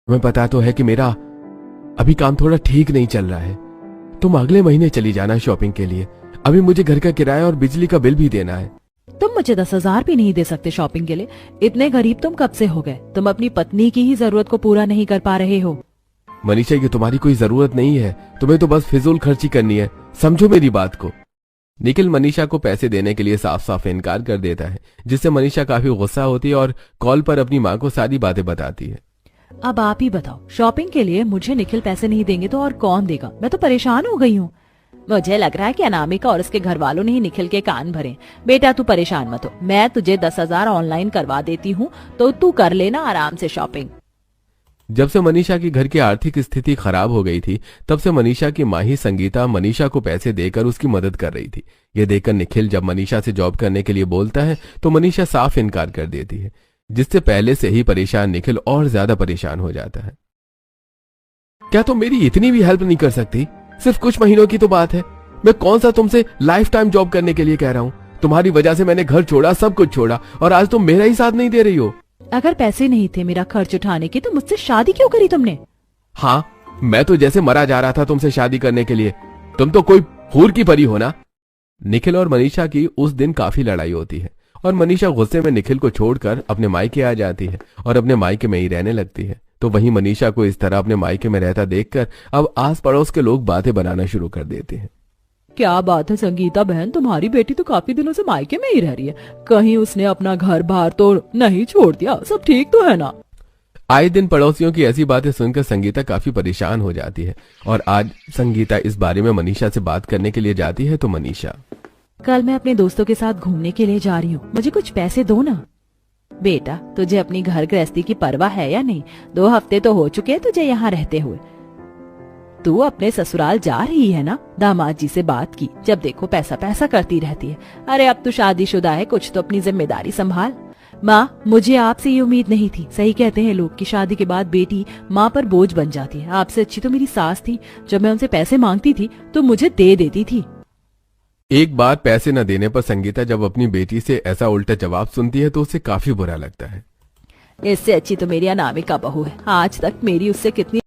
तुम्हें पता तो है कि मेरा अभी काम थोड़ा ठीक नहीं चल रहा है। तुम अगले महीने चली जाना शॉपिंग के लिए। अभी मुझे घर का किराया और बिजली का बिल भी देना है। तुम मुझे 10,000 भी नहीं दे सकते शॉपिंग के लिए? इतने गरीब तुम कब से हो गए? तुम अपनी पत्नी की ही जरूरत को पूरा नहीं कर पा रहे हो। मनीषा, ये तुम्हारी कोई जरूरत नहीं है। तुम्हें तो बस फिजूल खर्ची करनी है। समझो मेरी बात को। निखिल मनीषा को पैसे देने के लिए साफ साफ इनकार कर देता है, जिससे मनीषा काफी गुस्सा होती है और कॉल पर अपनी माँ को सारी बातें बताती है। अब आप ही बताओ, शॉपिंग के लिए मुझे निखिल पैसे नहीं देंगे तो और कौन देगा? मैं तो परेशान हो गई हूँ। मुझे लग रहा है कि अनामिका और उसके घर वालों ने ही निखिल के कान भरे। बेटा तू परेशान मत हो, मैं तुझे 10,000 ऑनलाइन करवा देती हूँ, तो तू कर लेना आराम से शॉपिंग। जब से मनीषा की घर की आर्थिक स्थिति खराब हो गई थी, तब से मनीषा की माँ ही संगीता मनीषा को पैसे देकर उसकी मदद कर रही थी। ये देखकर निखिल जब मनीषा से जॉब करने के लिए बोलता है तो मनीषा साफ इनकार कर देती है, जिससे पहले से ही परेशान निखिल और ज्यादा परेशान हो जाता है। क्या तुम मेरी इतनी भी हेल्प नहीं कर सकती? सिर्फ कुछ महीनों की तो बात है। मैं कौन सा तुमसे लाइफ टाइम जॉब करने के लिए कह रहा हूँ? तुम्हारी वजह से मैंने घर छोड़ा, सब कुछ छोड़ा, और आज तुम मेरा ही साथ नहीं दे रही हो। अगर पैसे नहीं थे मेरा खर्च उठाने के तो मुझसे शादी क्यों करी तुमने? हाँ, मैं तो जैसे मरा जा रहा था तुमसे शादी करने के लिए। तुम तो कोई हूर की परी हो ना। निखिल और मनीषा की उस दिन काफी लड़ाई होती है और मनीषा गुस्से में निखिल को छोड़कर अपने मायके आ जाती है और अपने मायके में ही रहने लगती है। तो वहीं मनीषा को इस तरह अपने मायके में रहता देखकर अब आस पड़ोस के लोग बातें बनाना शुरू कर देते हैं। क्या बात है संगीता बहन, तुम्हारी बेटी तो काफी दिनों से मायके में ही रह रही है। कहीं उसने अपना घर बार तो नहीं छोड़ दिया? सब ठीक तो है ना? आए दिन पड़ोसियों की ऐसी बातें सुनकर संगीता काफी परेशान हो जाती है और आज संगीता इस बारे में मनीषा से बात करने के लिए जाती है। तो मनीषा, कल मैं अपने दोस्तों के साथ घूमने के लिए जा रही हूँ, मुझे कुछ पैसे दो ना। बेटा तुझे अपनी घर गृहस्थी की परवाह है या नहीं? 2 हफ्ते तो हो चुके हैं तुझे यहाँ रहते हुए। तू अपने ससुराल जा रही है ना? दामाद जी से बात की, जब देखो पैसा पैसा करती रहती है। अरे अब तू शादीशुदा है, कुछ तो अपनी जिम्मेदारी संभाल। माँ, मुझे आपसे ये उम्मीद नहीं थी। सही कहते हैं लोग कि शादी के बाद बेटी माँ पर बोझ बन जाती है। आपसे अच्छी तो मेरी सास थी। जब मैं उनसे पैसे मांगती थी तो मुझे दे देती थी। एक बार पैसे न देने पर संगीता जब अपनी बेटी से ऐसा उल्टा जवाब सुनती है तो उसे काफी बुरा लगता है। इससे अच्छी तो मेरी अनामिका बहू है। आज तक मेरी उससे कितनी